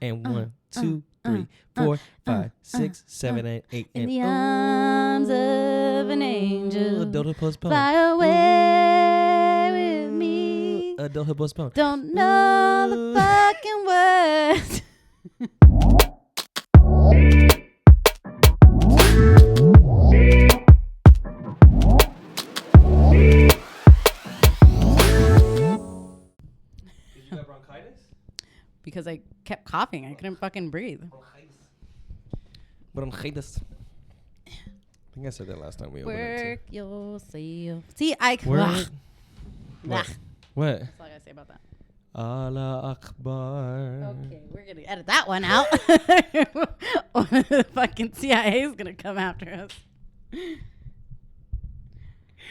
And 1, 2, 3, 4, 5, 6, 7, and 8. In the arms of an angel. Adulthood postponed. Fly away with me. Adulthood postponed. Don't know the fucking words. Did you have bronchitis? Because I kept coughing. I couldn't fucking breathe. Bronchitis. I think I said that last time we opened Work yourself. See, I... Work. What? What? That's all I gotta say about that. Allah Akbar. Okay, we're gonna edit that one out. One of the fucking CIA is gonna come after us.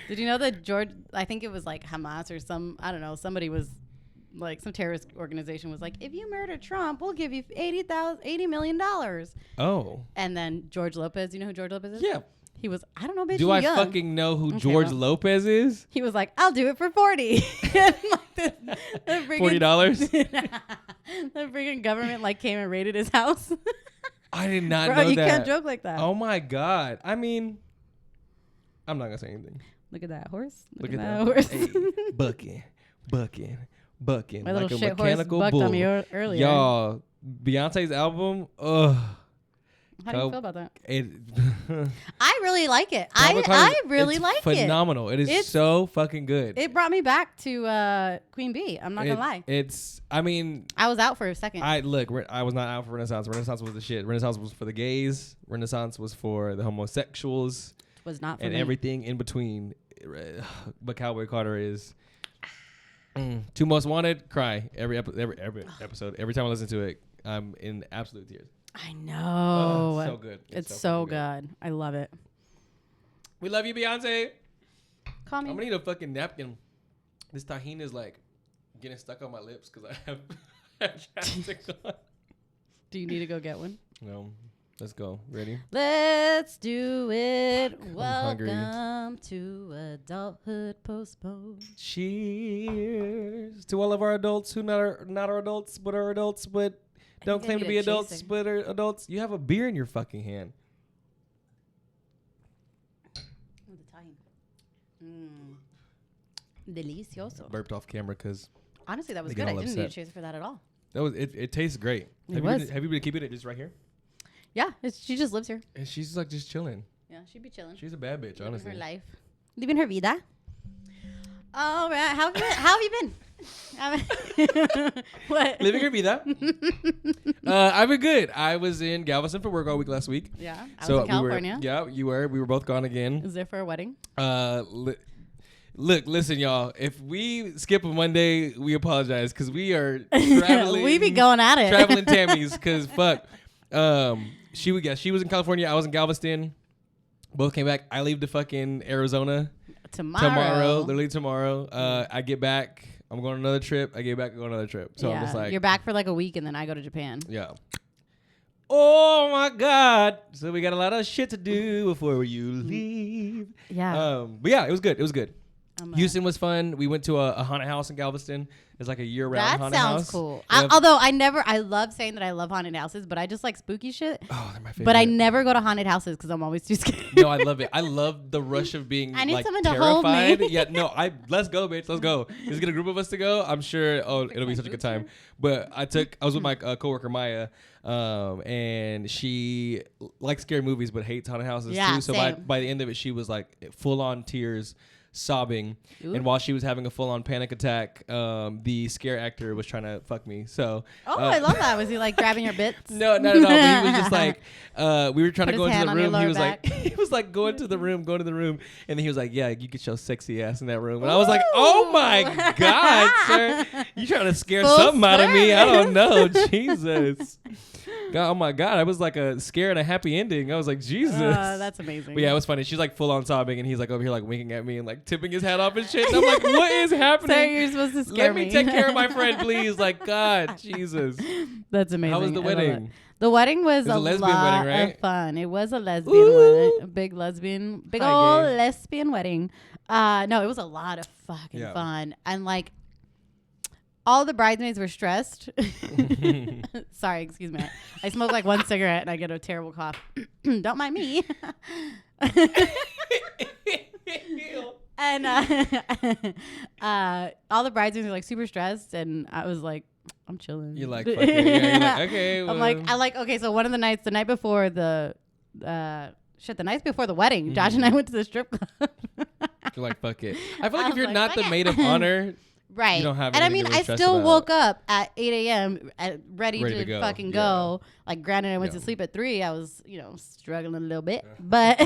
Did you know that George? I think it was like Hamas or I don't know. Somebody was like some terrorist organization was like, if you murder Trump, we'll give you $80 million. Oh. And then George Lopez. You know who George Lopez is? Yeah. He was, I don't know, bitch. Do I fucking know who George Lopez is? He was like, I'll do it for 40. $40? The freaking government like came and raided his house. I did not Bro, know that. you can't joke like that. Oh my God. I mean, I'm not gonna say anything. Look at that horse. Look at that horse. Hey, bucking. My little like a shit mechanical horse bucked bull. on me earlier. Y'all, Beyonce's album, ugh. How do you feel about that? It I really like it. I really like it. Phenomenal. It is so fucking good. It brought me back to Queen Bee. I'm not gonna lie. I was out for a second. I was not out for Renaissance. Renaissance was the shit. Renaissance was for the gays. Renaissance was for the homosexuals. Was not for and me. everything in between. But Cowboy Carter is Two Most Wanted. Cry every episode. Every time I listen to it, I'm in absolute tears. I know. So good. It's so good. I love it. We love you, Beyonce. Call me. I'm gonna need a fucking napkin. This tahini is like getting stuck on my lips because I have chapstick on. Do you need to go get one? No. Let's go. Ready? Let's do it. hungry. Welcome to Adulthood Postponed. Cheers to all of our adults who not are adults, but are adults, but don't claim to be adults, but are adults. You have a beer in your fucking hand. Delicioso. Burped off camera because honestly, that was good. I didn't need a chaser for that at all. That was it. It tastes great. Have you been keeping it just right here? Yeah, she just lives here. And she's like just chilling. Yeah, she'd be chilling. She's a bad bitch, honestly. Living her life. Living her vida. All right. How have you been? What? Living her vida. I've been good. I was in Galveston for work all week last week. Yeah, I was in California. You were. We were both gone again. Is there for a wedding? Look, listen, y'all. If we skip a Monday, we apologize because we are traveling. We be going at it. Traveling Tammys because fuck. She was in California. I was in Galveston. Both came back. I leave to fucking Arizona tomorrow. Literally tomorrow. I get back. I'm going on another trip. I get back. I go on another trip. So I'm just like, you're back for like a week, and then I go to Japan. Yeah. Oh my God. So we got a lot of shit to do before you leave. Yeah. But yeah, it was good. It was good. Houston was fun. We went to a haunted house in Galveston. It's like a year-round haunted house. That sounds cool. Yep. Although I love saying that I love haunted houses, but I just like spooky shit. Oh, they're my favorite. But I never go to haunted houses because I'm always too scared. No, I love it. I love the rush of being I need like someone terrified. to hold me. Yeah, no, let's go, bitch. Let's go. Let's get a group of us to go. I'm sure. Oh, it'll be such a good time. But I was with my coworker Maya, and she likes scary movies but hates haunted houses too. So by the end of it, she was like full on tears, sobbing. Ooh. And while she was having a full-on panic attack, the scare actor was trying to fuck me. So I love that. Was he like grabbing your bits? No. But he was just like, we were trying to go into the room. He was like, go into the room, and then he was like, yeah, you get your sexy ass in that room. And I was like, oh my God, sir, you trying to scare something out of me? I don't know, Jesus. God, oh my God, I was like a scare and a happy ending. I was like, Jesus. That's amazing. But yeah, it was funny. She's like full on sobbing, and he's like over here like winking at me and like tipping his hat off and shit. And I'm like, what is happening? So you're supposed to scare me. Let me take care of my friend, please. Like, God, Jesus. That's amazing. How was the wedding? The wedding was a lesbian lot wedding, right? of fun. It was a lesbian wedding, a big old lesbian wedding. No, it was a lot of fucking fun. And like, all the bridesmaids were stressed. Sorry, excuse me. I smoke like one cigarette and I get a terrible cough. Don't mind me. And all the bridesmaids were like super stressed, and I was like, I'm chilling. You're like, fuck it. Yeah, you're like, okay. Well. I'm like, okay. So one of the nights, the night before the nights before the wedding, Josh and I went to the strip club. You're like, fuck it. I feel like if you're not the maid of honor, right? You don't have. And I mean, really I still woke up at 8 a.m. Ready to go. fucking Yeah. go. Like, granted, I went to sleep at 3. I was, struggling a little bit, but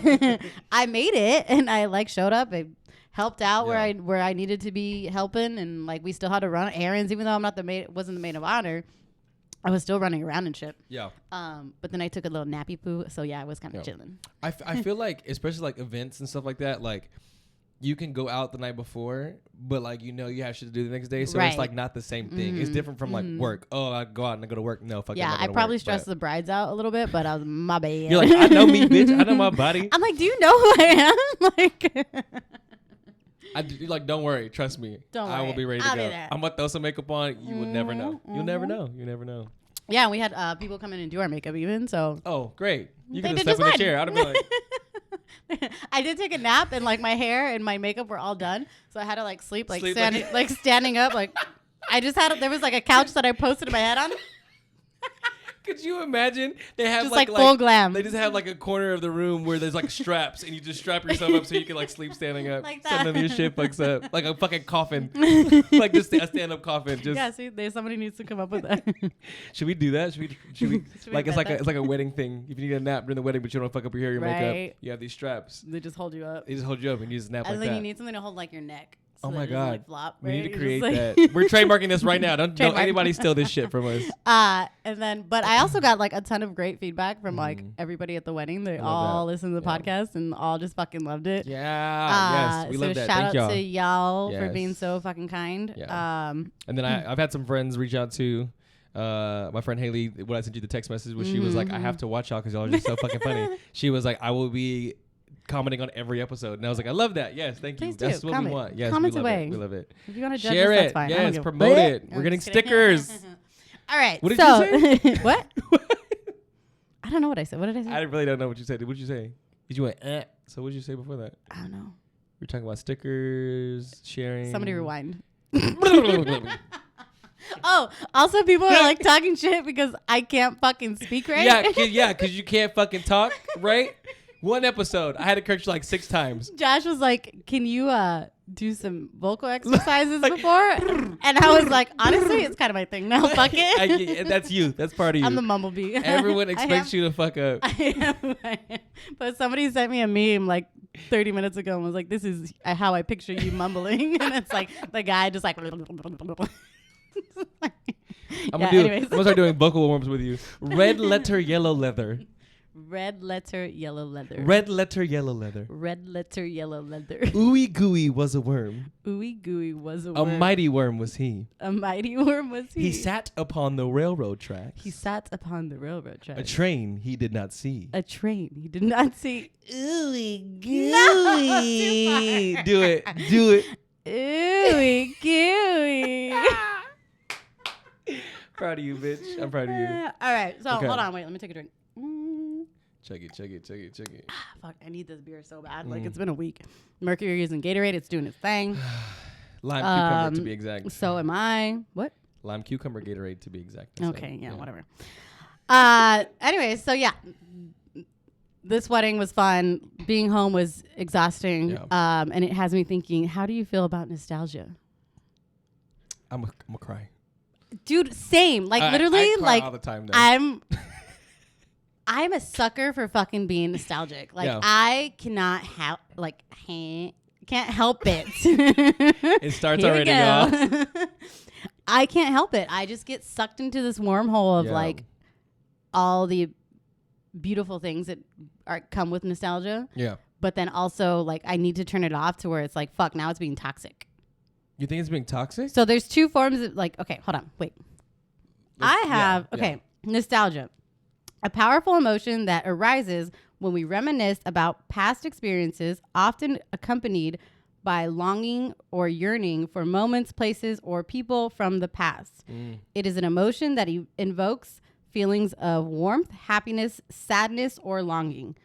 I made it, and I like showed up. I helped out where I needed to be helping, and like we still had to run errands, even though I'm not wasn't the maid of honor. I was still running around and shit. Yeah. But then I took a little nappy poo, so yeah, I was kind of chilling. I feel like, especially like events and stuff like that, like you can go out the night before, but like you have shit to do the next day, so it's like not the same thing. It's different from like work. Oh, I go out and I go to work. No, fuck. Yeah, I probably stressed the brides out a little bit, but I was my bad. You're like, I know me, bitch. I know my body. I'm like, do you know who I am? Like. Don't worry. Trust me. Don't worry. I will be ready to I'll go. be there. I'm going to throw some makeup on. You would never know. You'll never know. You never know. Yeah, we had people come in and do our makeup even, so. Oh, great. You They could have did stepped in the just chair. I'd have been like. I did take a nap, and like my hair and my makeup were all done, so I had to like sleep standing up. Like I just there was like a couch that I posted my head on. Could you imagine? They have just like full glam. They just have like a corner of the room where there's like straps, and you just strap yourself up so you can like sleep standing up. Like so that. none of your shit fucks up. Like a fucking coffin. Like just a stand-up coffin. Just Yeah, see, somebody needs to come up with that. Should we do that? Should we like it's bet like a wedding thing. If you need a nap during the wedding, but you don't fuck up your hair, your makeup, you have these straps. They just hold you up. They just hold you up, and you just nap like And that. then you need something to hold like your neck. So oh my that it doesn't, god! like, flop, we need to right? create Just, that. We're trademarking this right now. Don't anybody steal this shit from us. And then, but I also got like a ton of great feedback from like everybody at the wedding. They all listened to the podcast and all just fucking loved it. Yeah. Yes. We love that. Shout Thank out to y'all for Yes. being so fucking kind. Yeah. And then I've had some friends reach out to my friend Haley. When I sent you the text message, where she was like, "I have to watch y'all because y'all are just so fucking funny." She was like, "I will be commenting on every episode," and I was like, "I love that. Yes, thank you. Please That's do. what Comment. we want. Yes, Comments we love away. it. We love it. If you want to judge Share us, it. that's fine. Yes, promote it. We're getting stickers. All right. What did you say? What? I don't know what I said. What did I say? I really don't know what you said. What did you say? Did you went? So what did you say before that? I don't know. We're talking about stickers, sharing. Somebody rewind. Oh, also people are like talking shit because I can't fucking speak right. Yeah, because you can't fucking talk, right? One episode, I had to correct you like 6 times. Josh was like, "Can you do some vocal exercises before?" And I was like, "Honestly, it's kind of my thing now. Fuck it." That's you. That's part of you. I'm the mumblebee. Everyone expects you to fuck up. I am. But somebody sent me a meme like 30 minutes ago and was like, "This is how I picture you mumbling," and it's like the guy just like. I'm gonna start doing vocal warm-ups with you. Red letter, yellow leather. Red letter, yellow leather. Red letter, yellow leather. Red letter, yellow leather. Ooey gooey was a worm. Ooey gooey was a worm. A mighty worm was he. A mighty worm was he. He sat upon the railroad tracks. He sat upon the railroad tracks. A train he did not see. A train he did not see. Ooey gooey. No, do it. Do it. Ooey gooey. Proud of you, bitch. I'm proud of you. All right. So hold on. Wait. Let me take a drink. Chug it. Fuck. I need this beer so bad. Like it's been a week. Mercury is in Gatorade. It's doing its thing. Lime cucumber to be exact. So am I. What? Lime cucumber Gatorade to be exact. Okay. Yeah. Whatever. Anyway. So yeah. This wedding was fun. Being home was exhausting. Yeah. And it has me thinking, how do you feel about nostalgia? I'm a cry. Dude, same. Like literally, I cry like all the time, I'm a sucker for fucking being nostalgic. Like I cannot can't help it. It starts already, y'all. I can't help it. I just get sucked into this wormhole of like all the beautiful things that come with nostalgia. Yeah. But then also like I need to turn it off to where it's like, fuck, now it's being toxic. You think it's being toxic? So there's 2 forms of like, okay, hold on, wait. Nostalgia. A powerful emotion that arises when we reminisce about past experiences, often accompanied by longing or yearning for moments, places, or people from the past. It is an emotion that invokes feelings of warmth, happiness, sadness, or longing.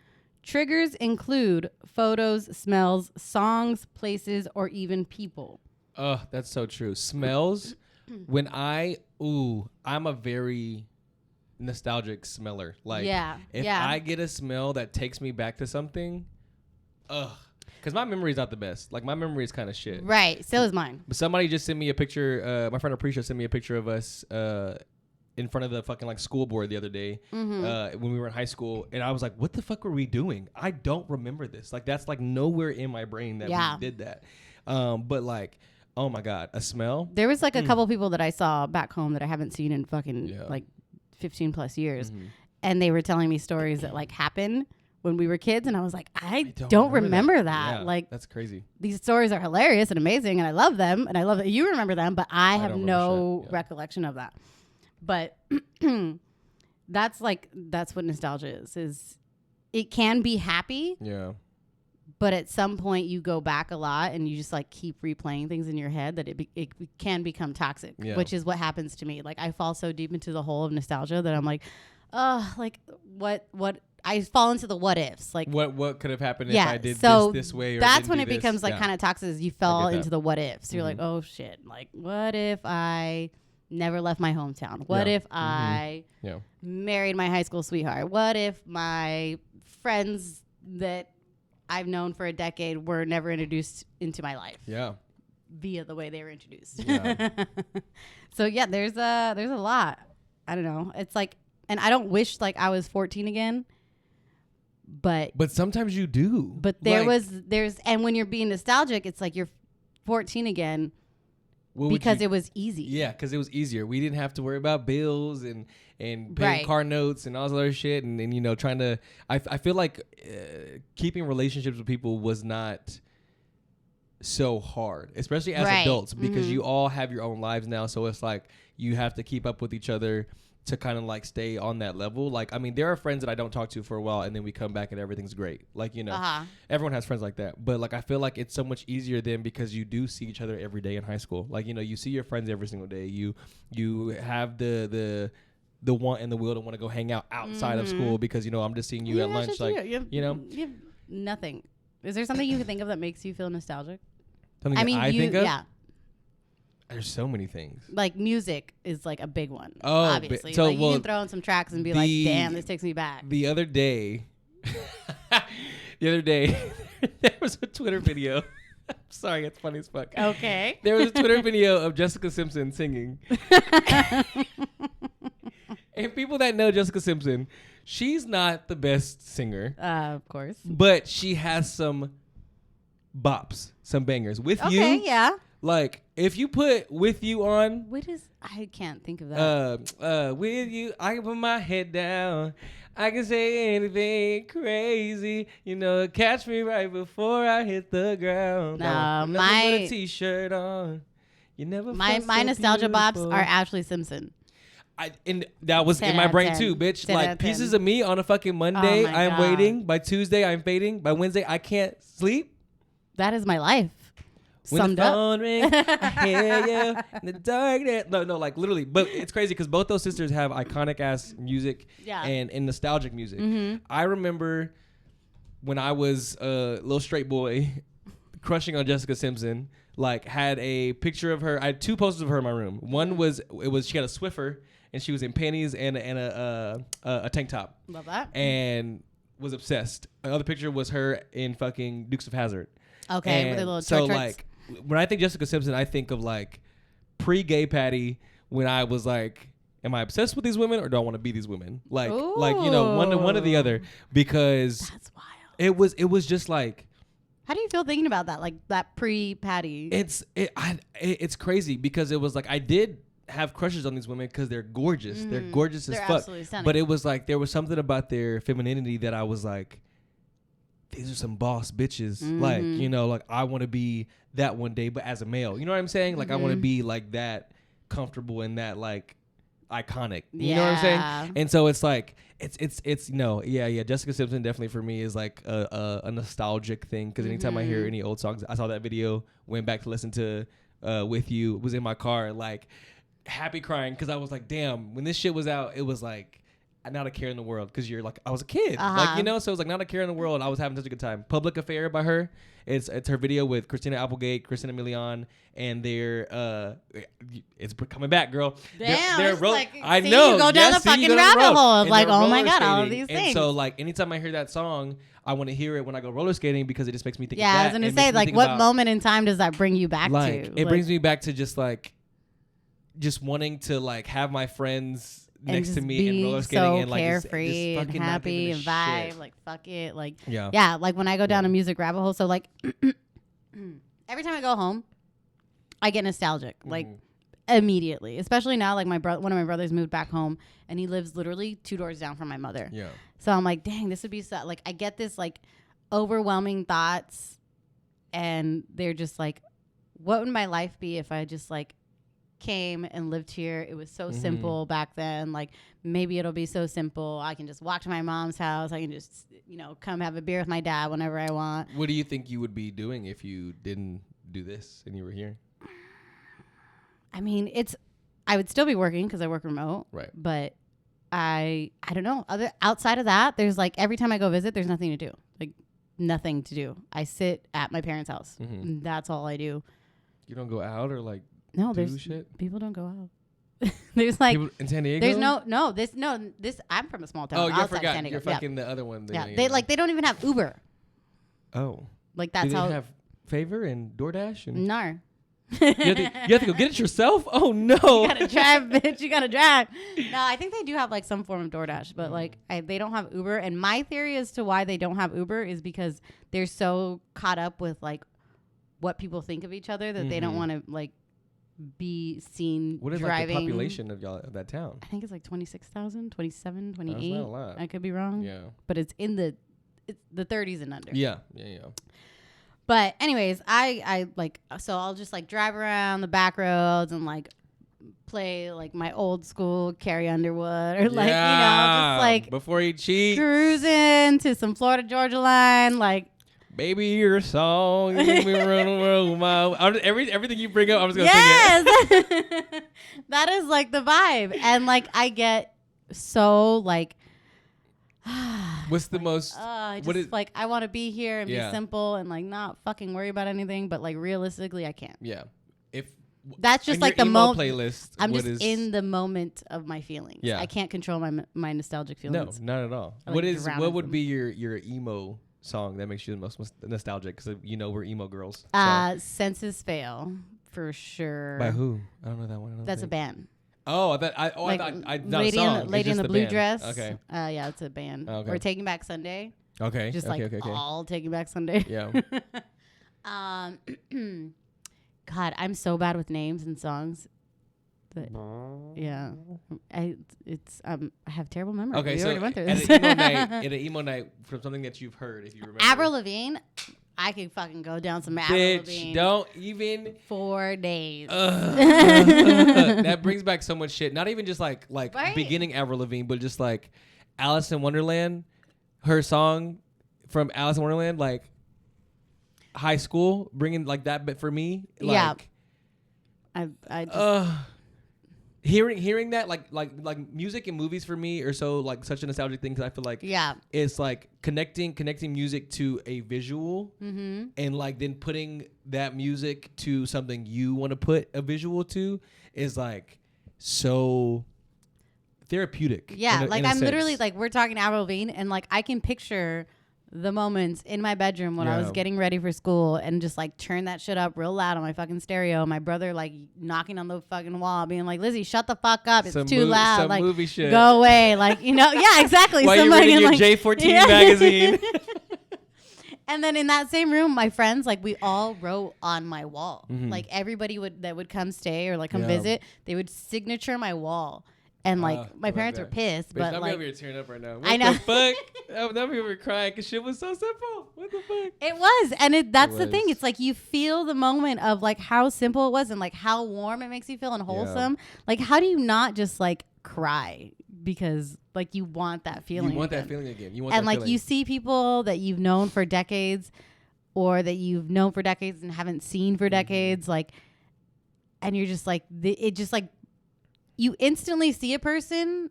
Triggers include photos, smells, songs, places, or even people. Oh, that's so true. Smells. I'm a very nostalgic smeller. Like, if I get a smell that takes me back to something, because my memory is not the best. Like, my memory is kind of shit. Right. So is mine. But somebody just sent me a picture. My friend Aprecia sent me a picture of us in front of the fucking like school board the other day when we were in high school. And I was like, what the fuck were we doing? I don't remember this. Like, that's like nowhere in my brain that we did that. But like, oh my God, a smell. There was like a couple people that I saw back home that I haven't seen in fucking like 15 plus years. And they were telling me stories that like happened when we were kids, and I was like, I don't remember that. Yeah, like, that's crazy. These stories are hilarious and amazing, and I love them, and I love that you remember them, but I have no recollection of that. But that's what nostalgia is it can be happy. Yeah. But at some point you go back a lot and you just like keep replaying things in your head that it can become toxic, which is what happens to me. Like, I fall so deep into the hole of nostalgia that I'm like, like what I fall into the what ifs. Like, what could have happened if I did this way? Or that's when it becomes like kind of toxic. Is you fell into the what ifs. You're like, oh shit. Like, what if I never left my hometown? What if I married my high school sweetheart? What if my friends that I've known for a decade were never introduced into my life? Yeah. Via the way they were introduced. Yeah. So yeah, there's a lot. I don't know. It's like, and I don't wish like I was 14 again. But sometimes you do. But there's and when you're being nostalgic, it's like you're 14 again because it was easy. Yeah, because it was easier. We didn't have to worry about bills and paying car notes and all this other shit and you know, trying to. I feel like keeping relationships with people was not so hard, especially as adults, because you all have your own lives now. So it's like you have to keep up with each other to kind of like stay on that level. Like, I mean, there are friends that I don't talk to for a while and then we come back and everything's great. Like, you know, everyone has friends like that. But like, I feel like it's so much easier then because you do see each other every day in high school. Like, you know, you see your friends every single day. You have the want and the will to want to go hang out outside of school because, you know, I'm just seeing you at lunch. Like, you know, you have nothing. Is there something you can think of that makes you feel nostalgic? Something I think of? Yeah. There's so many things. Like, music is like a big one. Oh, obviously. So, like, you can throw in some tracks and be like, damn, this takes me back. The other day, there was a Twitter video. I'm sorry, it's funny as fuck. Okay. There was a Twitter video of Jessica Simpson singing. And people that know Jessica Simpson, she's not the best singer. Of course. But she has some bops, some bangers. With You. Okay, yeah. Like, if you put With You on. I can't think of that. With You, I can put my head down. I can say anything crazy. You know, catch me right before I hit the ground. No, put a t-shirt on. You never my nostalgia bops are Ashley Simpson. And that was in my brain too, bitch. Like, Pieces of Me on a fucking Monday, I'm waiting. By Tuesday, I'm fading. By Wednesday, I can't sleep. That is my life. When the phone rings, I hear you in the darkness. No, like literally. But it's crazy because both those sisters have iconic ass music and nostalgic music. Mm-hmm. I remember when I was a little straight boy crushing on Jessica Simpson. Like, had a picture of her. I had two posters of her in my room. One was she had a Swiffer and she was in panties and a tank top. Love that. And was obsessed. Another picture was her in fucking Dukes of Hazzard. Okay, and with a little so like when I think Jessica Simpson, I think of like pre-gay Patty when I was like, am I obsessed with these women or do I want to be these women? Like you know, one or the other, because that's wild. It was just like. How do you feel thinking about that? Like that pre-Patty? It's crazy because it was like I did have crushes on these women because they're gorgeous. They're gorgeous as fuck. Absolutely stunning. But it was like there was something about their femininity that I was like, these are some boss bitches. Like, you know, like I want to be that one day, but as a male. You know what I'm saying? Like I want to be like that comfortable and that like iconic. You know what I'm saying? And so it's like it's no, yeah. Jessica Simpson definitely for me is like a nostalgic thing because anytime I hear any old songs, I saw that video, went back to listen to With You, was in my car like happy crying because I was like, damn, when this shit was out, it was like not a care in the world because you're like I was a kid, like, you know, so it was like not a care in the world. I was having such a good time. Public Affair by her. It's her video with Christina Applegate, Christina Milian, and they're it's coming back, girl. Damn, they're it's like, I see, know. you go down the fucking rabbit hole of like, oh my god, all of these and things. So like anytime I hear that song, I want to hear it when I go roller skating because it just makes me think. Yeah, of that. I was gonna say like, what moment in time does that bring you back to? It brings me back to just wanting to like have my friends next to me and roller skating so and like carefree just and happy and vibe, shit. like fuck it, like yeah, like when I go down a music rabbit hole. So like every time I go home, I get nostalgic, like immediately. Especially now, like one of my brothers moved back home, and he lives literally 2 doors down from my mother. Yeah. So I'm like, dang, this would be so. Like I get this like overwhelming thoughts, and they're just like, what would my life be if I just like came and lived here? It was so simple back then. Like maybe it'll be so simple. I can just walk to my mom's house. I can just, come have a beer with my dad whenever I want. What do you think you would be doing if you didn't do this and you were here? I mean, I would still be working because I work remote. Right. But I don't know. Outside of that, there's like every time I go visit, there's nothing to do. Like nothing to do. I sit at my parents' house. That's all I do. You don't go out or like no, do shit? People don't go out. There's like people in San Diego. There's this. I'm from a small town. Oh, you forgot. San Diego. You're fucking the other one. Yeah, they don't even have Uber. Oh, like that's do they how have Favor and DoorDash and no. you have to go get it yourself. Oh no, you gotta drive, bitch. You gotta drive. No, I think they do have like some form of DoorDash, but like they don't have Uber. And my theory as to why they don't have Uber is because they're so caught up with like what people think of each other that they don't want to like be seen what is driving. Like the population of that town? I think it's like 26,000, 27, 28. That's not a lot. I could be wrong. Yeah. But it's the 30s and under. Yeah. But anyways, I like, so I'll just like drive around the back roads and like play like my old school Carrie Underwood or like, just like before you cheat, cruising to some Florida Georgia line, like baby, your song. Everything you bring up, I'm just gonna sing it. That is like the vibe, and like I get so like. What's the most? Like I want to be here and be simple and like not fucking worry about anything, but like realistically, I can't. Yeah, if that's just like the moment playlist. I'm just in the moment of my feelings. Yeah, I can't control my nostalgic feelings. No, not at all. What would be your emo song that makes you the most nostalgic? Because we're emo girls. So. Senses Fail for sure. By who? I don't know that one. That's a band. Oh, I thought not Lady a song. Lady in the Blue Dress. Okay. Yeah, it's a band. Okay. Or Taking Back Sunday. Okay. Just okay. all Taking Back Sunday. Yeah. God, I'm so bad with names and songs. But yeah, I have terrible memory. Okay, we so already went through this. at an emo night from something that you've heard, if you remember. Avril Lavigne. I could fucking go down some Avril Lavigne. Don't even 4 days. That brings back so much shit. Not even just like right? Beginning Avril Lavigne, but just like Alice in Wonderland, her song from Alice in Wonderland, like high school, bringing like that bit for me. Like, yeah. I just hearing that like music and movies for me are so like such a nostalgic thing because I feel like it's like connecting music to a visual and like then putting that music to something you want to put a visual to is like so therapeutic. Yeah, in I'm sense. literally like we're talking Avril Lavigne and like I can picture the moments in my bedroom when I was getting ready for school and just like turn that shit up real loud on my fucking stereo. My brother like knocking on the fucking wall being like, Lizzie, shut the fuck up. It's too loud. Some like movie shit. Go away. Like, yeah, exactly. While you're reading your J14 magazine. And then in that same room, my friends, like we all wrote on my wall. Like everybody that would come stay or like come visit, they would signature my wall. And like my parents were pissed, but I'm like over here tearing up right now. I know. What the fuck? I'm over here crying because shit was so simple. What the fuck? It was, and that's the thing. It's like you feel the moment of like how simple it was and like how warm it makes you feel and wholesome. Like how do you not just like cry because like you want that feeling. You want again. that feeling again. You want and that like feeling. you see people that you've known for decades or that you've known for decades and haven't seen for decades, like, and you're just like, it just like, you instantly see a person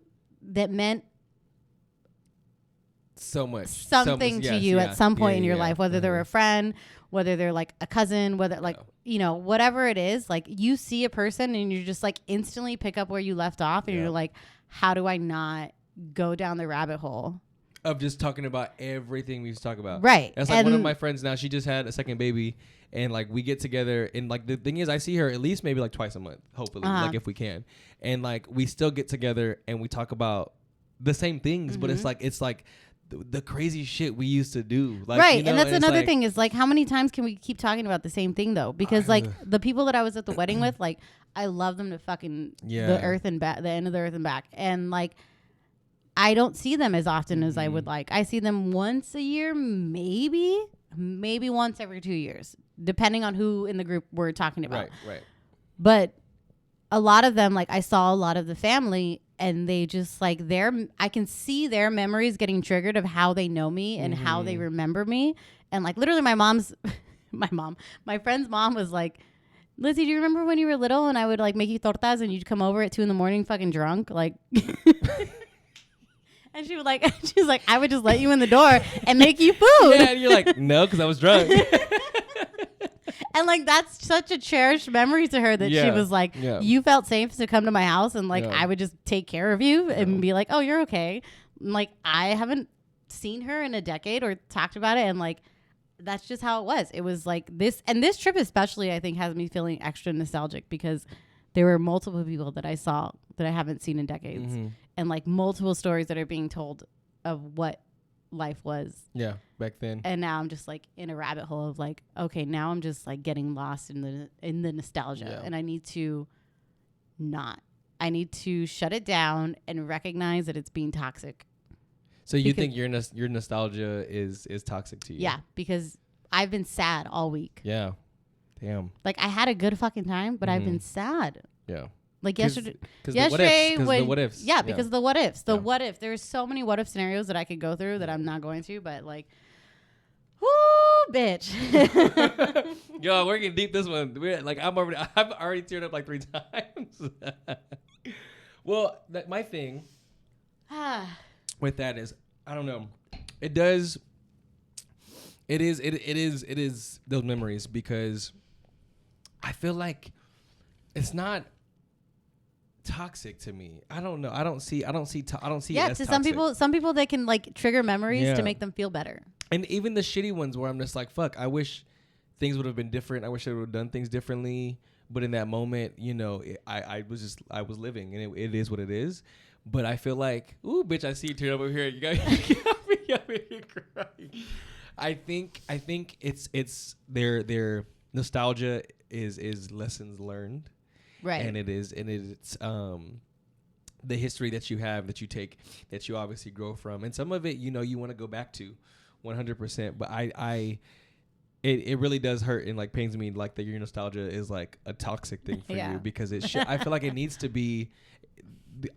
that meant so much something to you at some point in your life, whether they're a friend, whether they're like a cousin, whether like, you know, whatever it is, like you see a person and you're just like instantly pick up where you left off and you're like, how do I not go down the rabbit hole of just talking about everything we used to talk about? Right. That's like one of my friends now. She just had a second baby, and like we get together, and like the thing is, I see her at least maybe like twice a month, hopefully, like if we can, and like we still get together and we talk about the same things, but it's like the crazy shit we used to do, like, right. You know, and that's another like, thing is like, how many times can we keep talking about the same thing though? Because like the people that I was at the wedding with, like I love them to fucking the earth and back, the end of the earth and back, and like I don't see them as often as I would like. I see them once a year, maybe once every 2 years, depending on who in the group we're talking about. Right. But a lot of them, like I saw a lot of the family, and they just like I can see their memories getting triggered of how they know me and how they remember me. And like literally my friend's mom was like, Lizzie, do you remember when you were little and I would like make you tortas and you'd come over at 2 a.m. fucking drunk? Like, and she was like, I would just let you in the door and make you food. Yeah, and you're like, no, because I was drunk. And like that's such a cherished memory to her that she was like, you felt safe to come to my house and like I would just take care of you and be like, oh, you're okay. And, like I haven't seen her in a decade or talked about it, and like that's just how it was. It was like this, and this trip especially I think has me feeling extra nostalgic because there were multiple people that I saw that I haven't seen in decades, and like multiple stories that are being told of what life was back then. And now I'm just like in a rabbit hole of like, okay, now I'm just like getting lost in the nostalgia, and I need to shut it down and recognize that it's being toxic. So you think your nostalgia is toxic to you? Yeah, because I've been sad all week. Yeah. Damn. Like I had a good fucking time, but I've been sad. Yeah. Like yesterday, the what ifs. Yeah, because of the what ifs. The what if. There's so many what if scenarios that I could go through that I'm not going to, but like, whoo, bitch. Yo, we're getting deep this one. I've already teared up like 3 times. Well, my thing with that is, I don't know. It is those memories, because I feel like it's not toxic to me. I don't know. I don't see it as to toxic. some people they can like trigger memories to make them feel better. And even the shitty ones where I'm just like, fuck, I wish things would have been different. I wish I would have done things differently. But in that moment, you know, I was living, and it is what it is. But I feel like, ooh, bitch, I see you tear up over here. You got me crying. I think it's their nostalgia is lessons learned. Right. And it's the history that you have, that you take, that you obviously grow from. And some of it, you know, you want to go back to 100%. But it really does hurt and like pains me like that your nostalgia is like a toxic thing for you, because I feel like it needs to be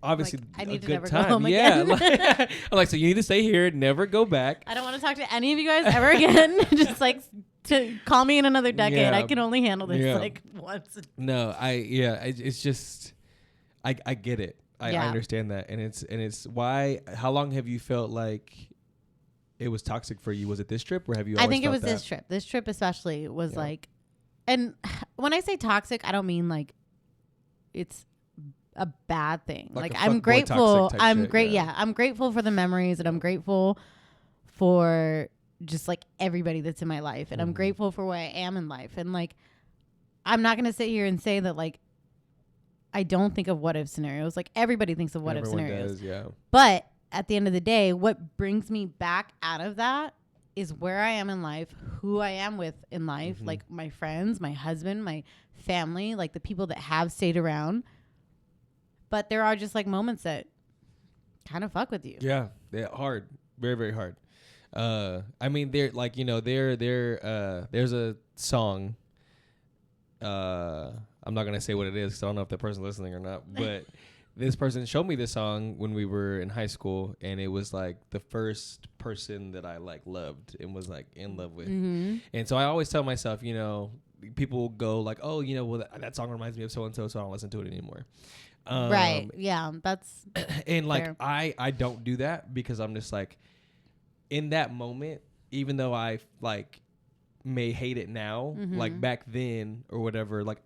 obviously like, I need a to good never time. Go home again. I'm like, so you need to stay here, never go back. I don't want to talk to any of you guys ever again. Just like to call me in another decade. Yeah. I can only handle this like once. No, it's just I get it. I understand that, and it's why. How long have you felt like it was toxic for you? Was it this trip, or have you always I think it was that? this trip. This trip especially was like, and when I say toxic, I don't mean like it's a bad thing. Like I'm grateful. I'm grateful for the memories, and I'm grateful for just like everybody that's in my life, and I'm grateful for where I am in life. And like, I'm not going to sit here and say that like, I don't think of what if scenarios. Like everybody thinks of what if scenarios. Does, But at the end of the day, what brings me back out of that is where I am in life, who I am with in life, like my friends, my husband, my family, like the people that have stayed around. But there are just like moments that kind of fuck with you. Yeah, they're hard, very, very hard. I mean, they're like, you know, there's a song. I'm not gonna say what it is because I don't know if the person's listening or not. But this person showed me this song when we were in high school, and it was like the first person that I like loved and was like in love with. And so I always tell myself, you know, people go like, oh, you know, well that song reminds me of so and so, so I don't listen to it anymore. Right. Yeah. That's and like fair. I don't do that because I'm just like in that moment, even though I like may hate it now, like back then or whatever, like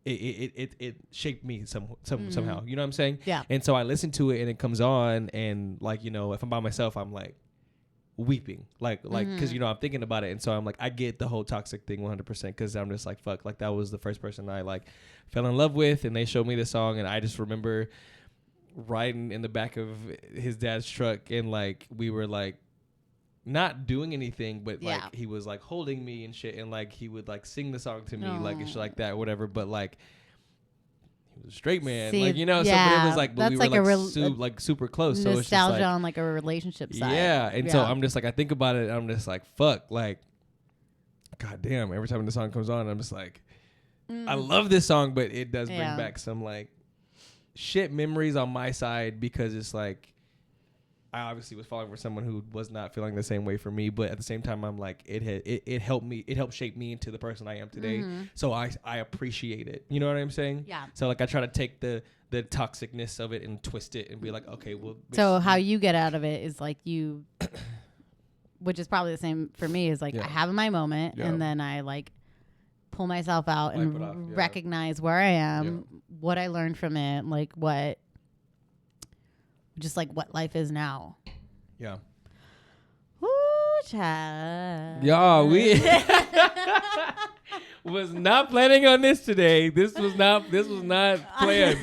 it shaped me somehow. You know what I'm saying? Yeah. And so I listen to it and it comes on, and like, you know, if I'm by myself, I'm like weeping, like because you know I'm thinking about it, and so I'm like, I get the whole toxic thing 100% because I'm just like, fuck, like that was the first person I like fell in love with, and they showed me this song, and I just remember riding in the back of his dad's truck, and like we were like not doing anything, but like he was like holding me and shit, and like he would like sing the song to me, like and shit like that, or whatever. But like he was a straight man, like, you know. So but it was like, but we were like super close. So it's just like, on like a relationship side. Yeah, and so I'm just like, I think about it, and I'm just like, fuck, like, god damn. Every time the song comes on, I'm just like, I love this song, but it does bring back some like shit memories on my side because it's like, I obviously was falling for someone who was not feeling the same way for me, but at the same time, I'm like, it helped shape me into the person I am today. So I appreciate it. You know what I'm saying? Yeah. So like I try to take the toxicness of it and twist it and be like, okay, well. So how you get out of it is like you, which is probably the same for me, is like I have my moment and then I like pull myself out and recognize where I am, what I learned from it, like what life is now. Yeah. Woo, child. Yeah, we was not planning on this today. This was not planned.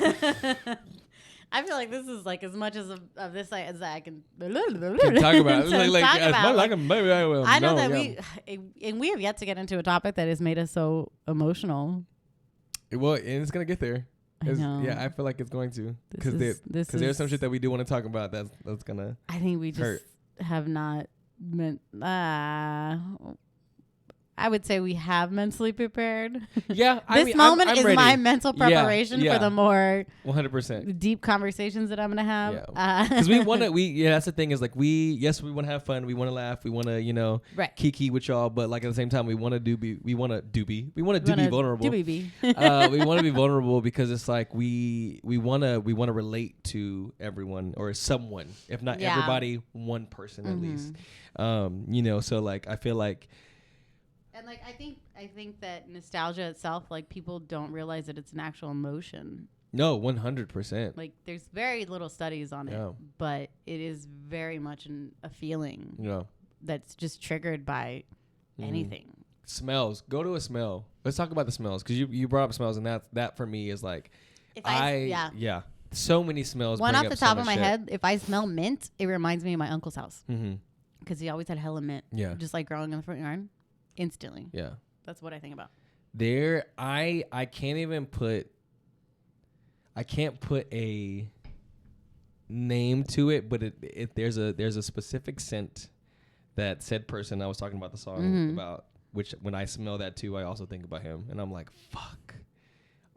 I feel like this is like as much as of this as I can talk about. It's I know that we have yet to get into a topic that has made us so emotional. Well, and it's gonna get there. I feel like it's going to, because there's some shit that we do want to talk about that's gonna. I think we just have not meant. I would say we have mentally prepared. Yeah, this moment is ready. My mental preparation for the more 100% deep conversations that I'm gonna have. Because we want to. That's the thing is like we want to have fun. We want to laugh. We want to kiki with y'all. But like at the same time, we want to be vulnerable. We want to be vulnerable because it's like we want to relate to everyone or someone, if not everybody, one person at least. You know, so like I feel like. And like I think that nostalgia itself, like people don't realize that it's an actual emotion. No, 100%. Like there's very little studies on it, but it is very much a feeling. Yeah. That's just triggered by anything. Smells. Go to a smell. Let's talk about the smells because you brought up smells, and that for me is like, so many smells. One off the top of my head, if I smell mint, it reminds me of my uncle's house because he always had hella mint. Yeah. Just like growing in the front yard. Instantly. Yeah. That's what I think about. I can't put a name to it, but there's a specific scent that said person I was talking about the song about, which when I smell that too, I also think about him, and I'm like, fuck,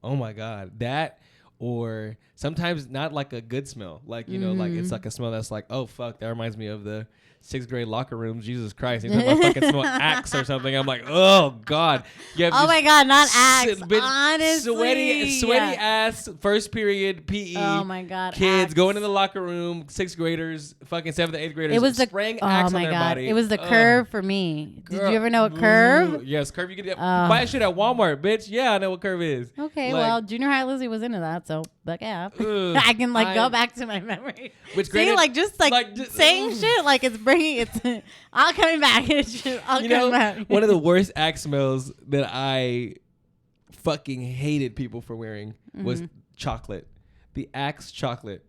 oh my god, that. Or sometimes not like a good smell, like you know, like it's like a smell that's like, oh fuck, that reminds me of the 6th grade locker room. Jesus Christ, anytime I fucking smell Axe or something, I'm like, oh god. Oh my god, not Axe. Honestly, sweaty ass first period PE. Oh my god, kids Axe. going in the locker room, 6th graders, fucking 7th and 8th graders. It was spraying Axe on their body. It was the Curve for me. Did you ever know a Curve? Yes, Curve. You can buy shit at Walmart, bitch. Yeah, I know what Curve is. Okay, well, junior high Lizzie was into that. So, but yeah, I can go back to my memory. Which see, just saying shit, like it's bringing it's all coming back. It's just all coming back. One of the worst Axe smells that I fucking hated people for wearing was chocolate. The Axe chocolate.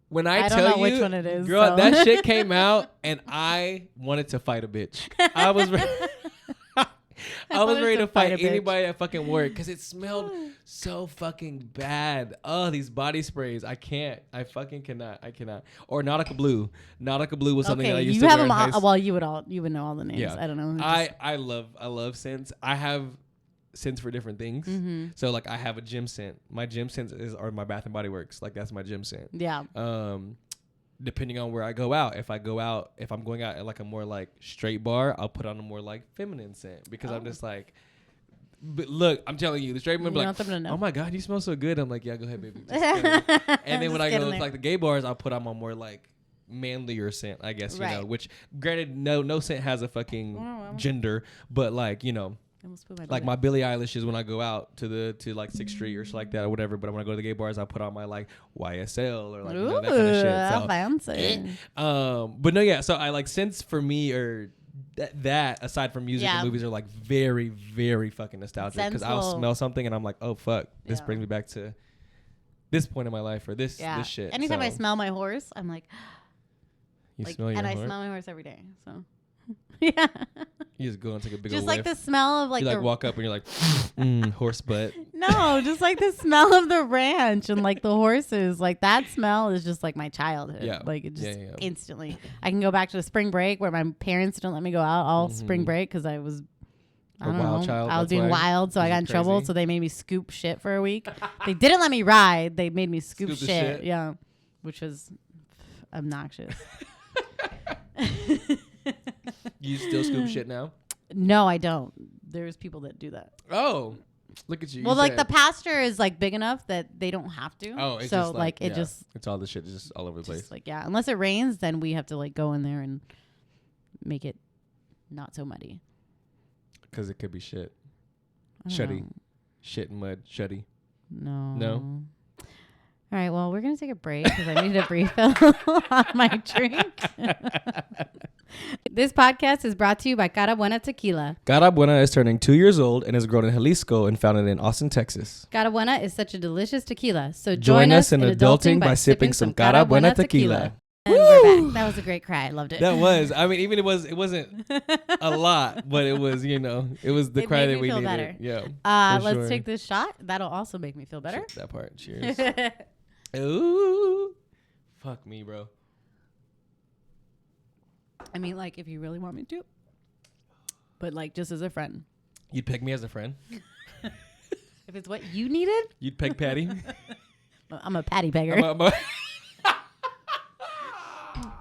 When I tell don't know you, which one it is, girl, that shit came out and I wanted to fight a bitch. I was ready to fight anybody at fucking work because it smelled so fucking bad. Oh, these body sprays. I can't. I fucking cannot. I cannot. Or Nautica Blue. Nautica Blue was something that I used to wear in well, you would know all the names. Yeah. I don't know. I love scents. I have scents for different things. Mm-hmm. So like I have a gym scent. My gym scent are my Bath and Body Works. Like that's my gym scent. Yeah. Depending on where I go out, if I'm going out at like a more like straight bar, I'll put on a more like feminine scent because I'm just like, but look, I'm telling you, the straight men be like, oh my God, you smell so good. I'm like, yeah, go ahead, baby. And then when I go to like the gay bars, I'll put on my more like manlier scent, I guess, you know, which granted, no scent has a fucking gender, but like, you know, like my Billie Eilish is when I go out to like 6th Street or shit like that or whatever. But when I go to the gay bars, I put on my like YSL or like you know, that kind of shit. So fancy. But no, yeah. So I like scents for me or that aside from music and movies are like very, very fucking nostalgic because I'll smell something and I'm like, oh fuck, this brings me back to this point in my life or this shit. Anytime I smell my horse, I'm like, you smell your horse? I smell my horse every day. So yeah. You just go and take a big just old like whiff. the smell of like you like walk up and you're like horse butt. No, just like the smell of the ranch and like the horses. Like that smell is just like my childhood. Yeah. Like it just instantly. I can go back to the spring break where my parents didn't let me go out all spring break because I was I was being wild, so I got in trouble. So they made me scoop shit for a week. They didn't let me ride. They made me scoop shit. Yeah, which was obnoxious. You still scoop shit now? No, I don't. There's people that do that. Oh, look at you. Well, like the pasture is like big enough that they don't have to. Oh, it's so just like it just it's all the shit just all over the place. Like unless it rains, then we have to like go in there and make it not so muddy. Because it could be shit. Shutty. Shit and mud. Shutty. No. All right, well, we're going to take a break because I need a refill on my drink. This podcast is brought to you by Cara Buena Tequila. Cara Buena is turning 2 years old and is grown in Jalisco and founded in Austin, Texas. Cara Buena is such a delicious tequila. So join us in adulting by sipping some Cara Buena Tequila. And we're back. That was a great cry. I loved it. That was. I mean, even it wasn't a lot, but it was, you know, it was the cry that we needed. Better. Yeah. Let's take this shot. That'll also make me feel better. That part. Cheers. Ooh. Fuck me, bro. I mean, like, if you really want me to. But, like, just as a friend. You'd peg me as a friend? If it's what you needed? You'd peg Patty? I'm a Patty pegger.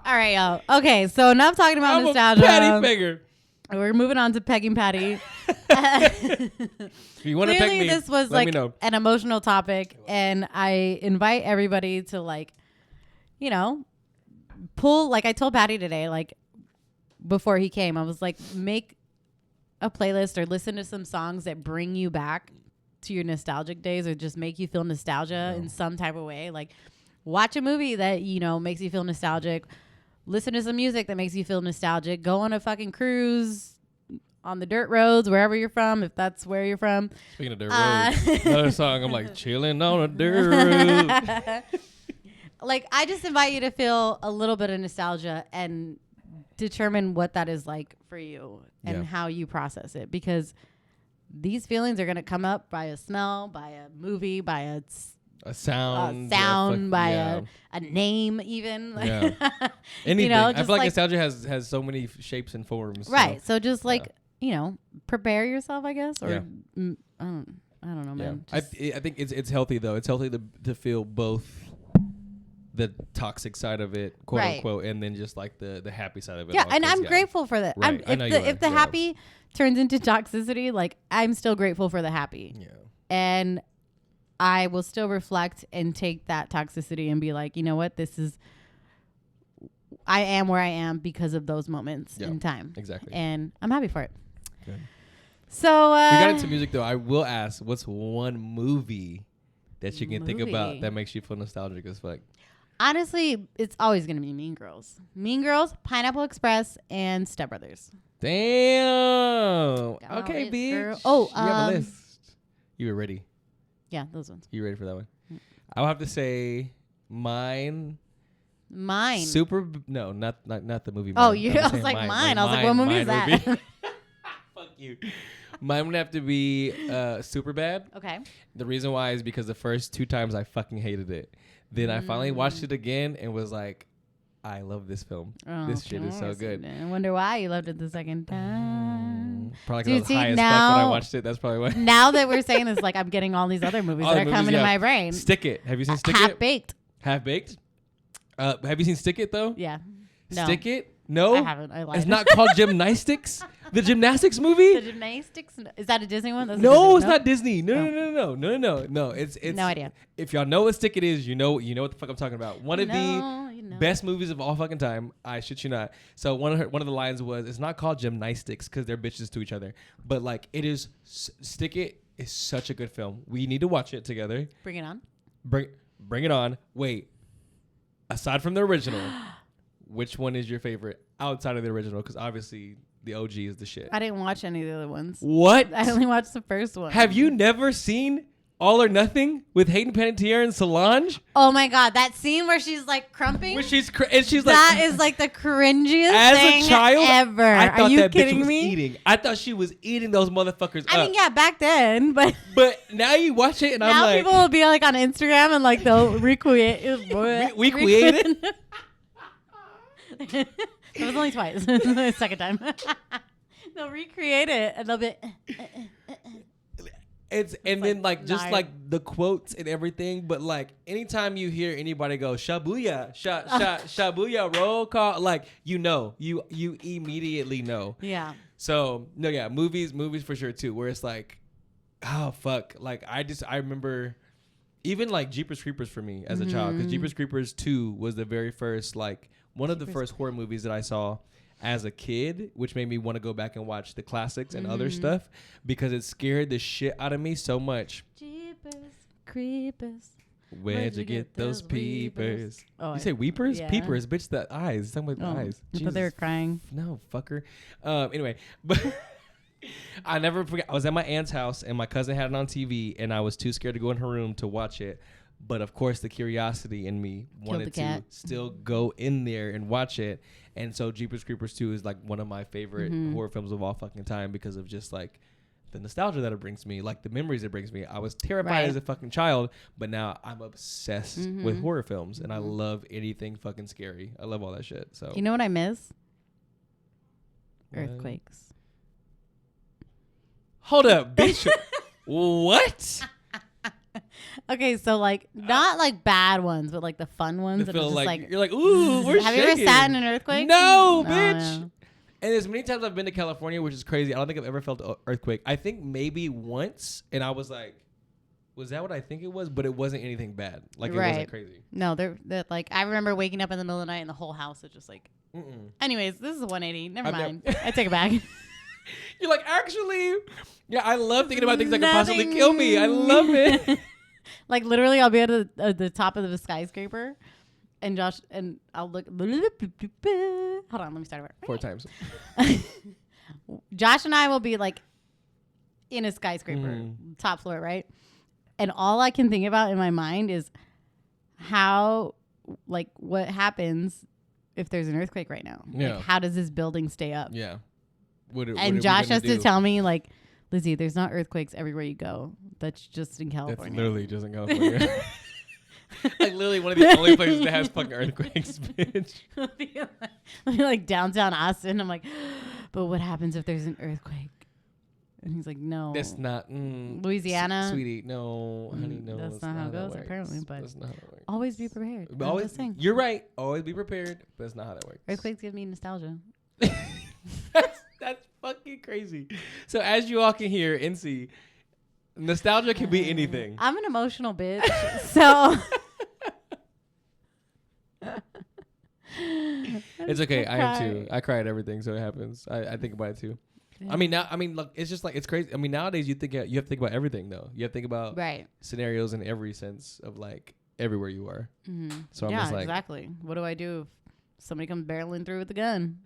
All right, y'all. Okay, so enough talking about nostalgia. Patty pegger. We're moving on to pegging Patty. If you want to peg me, this was like an emotional topic, and I invite everybody to like, you know, pull. Like I told Patty today, like before he came, I was like, make a playlist or listen to some songs that bring you back to your nostalgic days, or just make you feel nostalgia in some type of way. Like, watch a movie that you know makes you feel nostalgic. Listen to some music that makes you feel nostalgic. Go on a fucking cruise on the dirt roads, wherever you're from, if that's where you're from. Speaking of dirt roads, another song, I'm like, chilling on a dirt road. Like, I just invite you to feel a little bit of nostalgia and determine what that is like for you and how you process it. Because these feelings are going to come up by a smell, by a movie, by a sound, by a name, even. Yeah. Anything. You know, I feel like nostalgia has so many shapes and forms. Right. So just like, you know, prepare yourself, I guess. Or I don't know, man. I think it's healthy, though. It's healthy to feel both the toxic side of it, quote unquote, and then just like the happy side of it. Yeah, and I'm grateful for that. Right. If the happy turns into toxicity, like I'm still grateful for the happy. Yeah. And I will still reflect and take that toxicity and be like, you know what, I am where I am because of those moments in time. Exactly. And I'm happy for it. Good. So we got into music, though. I will ask, what's one movie that you can think about that makes you feel nostalgic as fuck? Honestly, it's always going to be Mean Girls. Mean Girls, Pineapple Express, and Step Brothers. Damn. Okay, bitch. Oh, you have a list. You were ready. Yeah, those ones. You ready for that one? I'll have to say mine. Mine. No, not the movie. Oh, I was like mine. I was like, what movie is that? Fuck you. Mine would have to be Super Bad. Okay. The reason why is because the first 2 times I fucking hated it. Then I finally watched it again and was like, I love this film. This shit is so good. I wonder why you loved it the second time. Probably Dude, because I was high as fuck now- when I watched it. That's probably why. Now that we're saying this, like I'm getting all these other movies All that the are movies, coming to yeah. my brain. Stick It. Have you seen Stick Half It? baked. Half Baked. Have you seen Stick It though? Yeah. No. Stick It? No. I haven't. I lied. It's not called Gymnastics. The gymnastics movie? The gymnastics. Is that a Disney one? That's a No, Disney- it's not Disney. No. It's No idea. If y'all know what Stick It is, you know what the fuck I'm talking about. One of the You know. best movies of all fucking time. I shit you not. So one of the lines was, "It's not called gymnastics because they're bitches to each other, but like it is." Stick It is such a good film. We need to watch it together. Bring it on. Bring it on. Wait. Aside from the original, which one is your favorite outside of the original? Because obviously the OG is the shit. I didn't watch any of the other ones. What? I only watched the first one. Have you never seen All or Nothing with Hayden Panettiere and Solange? Oh my god, that scene where she's like crumping. Where she's like, that is like the cringiest as thing a child ever. I thought Are you that bitch kidding was me? eating. I thought she was eating those motherfuckers I up. mean, yeah, back then, but But now you watch it and I'm now like, people will be like on Instagram and like they'll recreate. recreate it? It was only twice. The second time. They'll recreate it and they'll be. It's and then like just nine. like the quotes and everything, but like anytime you hear anybody go shabuya, shabuya, roll call, like you immediately know. Yeah. So no, yeah, movies for sure too, where it's like, oh fuck, like I remember even like Jeepers Creepers for me as a child, because Jeepers Creepers 2 was the very first like one of the first horror movies that I saw as a kid, which made me want to go back and watch the classics and other stuff because it scared the shit out of me so much. Jeepers Creepers. Where'd you get those peepers? Oh, You say weepers? yeah. Peepers, bitch, the eyes. Talking about the eyes. I thought they were crying. No, fucker. Anyway, but I never forget. I was at my aunt's house and my cousin had it on TV and I was too scared to go in her room to watch it. But of course, the curiosity in me wanted to still go in there and watch it. And so Jeepers Creepers 2 is like one of my favorite horror films of all fucking time because of just like the nostalgia that it brings me, like the memories it brings me. I was terrified as a fucking child, but now I'm obsessed with horror films and I love anything fucking scary. I love all that shit. So You know what I miss? What? Earthquakes. Hold up, bitch. What? Okay, so like not like bad ones, but like the fun ones. To That are feel just like, like you're like, ooh, we're have shaking. you ever sat in an earthquake? No, Oh, bitch. no. And as many times I've been to California, which is crazy, I don't think I've ever felt an earthquake. I think maybe once, and I was like, was that what I think it was? But it wasn't anything bad. Like, it wasn't crazy. No, they're like, I remember waking up in the middle of the night and the whole house is just like. Anyways, this is a 180. Never mind. I take it back. You're like, actually, yeah, I love thinking about things that could possibly kill me. I love it. Like literally, I'll be at the top of the skyscraper, and Josh and I'll look. Hold on, let me start over. 4 times. Josh and I will be like in a skyscraper, top floor, right? And all I can think about in my mind is how, like, what happens if there's an earthquake right now? Yeah. Like, how does this building stay up? Yeah. And Josh has to tell me, like, Lizzie, there's not earthquakes everywhere you go. That's just in California. That's literally just in California. Like literally one of the only places that has fucking earthquakes, bitch. I'll be like downtown Austin. I'm like, but what happens if there's an earthquake? And he's like, no. That's not Louisiana, sweetie. No, honey, no. That's not how it goes, apparently. But that's not how it works. always be prepared. But always, you're right. Always be prepared. But that's not how that works. Earthquakes give me nostalgia. That's fucking crazy. So as you all can hear and see, nostalgia can be anything. I'm an emotional bitch, so. It's okay. I am too. I cry at everything, so it happens. I think about it too. Yeah. I mean, look, it's just like it's crazy. I mean, nowadays you have to think about everything though. You have to think about scenarios in every sense of like everywhere you are. Mm-hmm. So I'm just like, exactly. What do I do if somebody comes barreling through with a gun?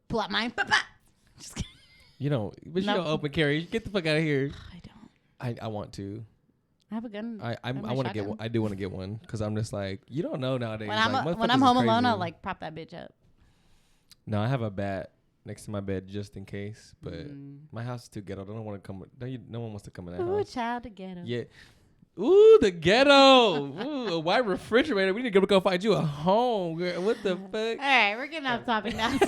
Pull out mine. Just kidding. You don't open carry. Get the fuck out of here. I don't. I want to. I have a gun. I want to get one. I do want to get one because I'm just like, you don't know nowadays. When I'm home alone, I'll like prop that bitch up. No, I have a bat next to my bed just in case, but my house is too ghetto. I don't want to come. No one wants to come in that Ooh, house. child, the ghetto. Yeah. Ooh, the ghetto. Ooh, a white refrigerator. We need to go find you a home, girl. What the fuck? All right, we're getting off topic now.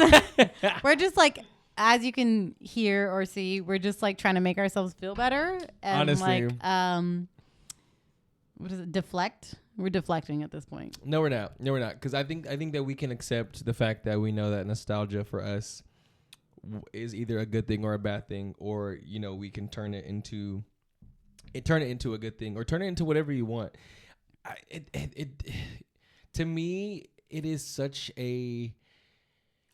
We're just like as you can hear or see, we're just like trying to make ourselves feel better. And Honestly. like, what is it? Deflect. We're deflecting at this point. No, we're not. Because I think that we can accept the fact that we know that nostalgia for us is either a good thing or a bad thing, or we can turn it into a good thing, or turn it into whatever you want. To me, it is such a.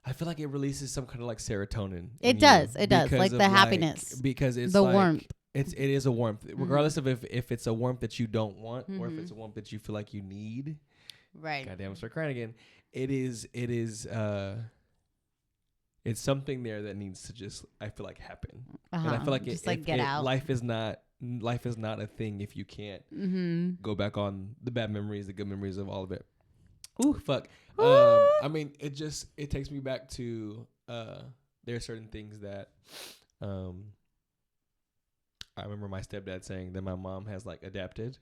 I feel like it releases some kind of like serotonin. It does, like the happiness, because it's the like, warmth. It is a warmth, regardless of if it's a warmth that you don't want or if it's a warmth that you feel like you need. Right. Goddamn, I start crying again. It's something there that needs to just, I feel like, happen. And I feel like just get out. Life is not a thing if you can't go back on the bad memories, the good memories of all of it. Ooh, fuck. I mean, it takes me back to there are certain things that I remember my stepdad saying that my mom has like adapted,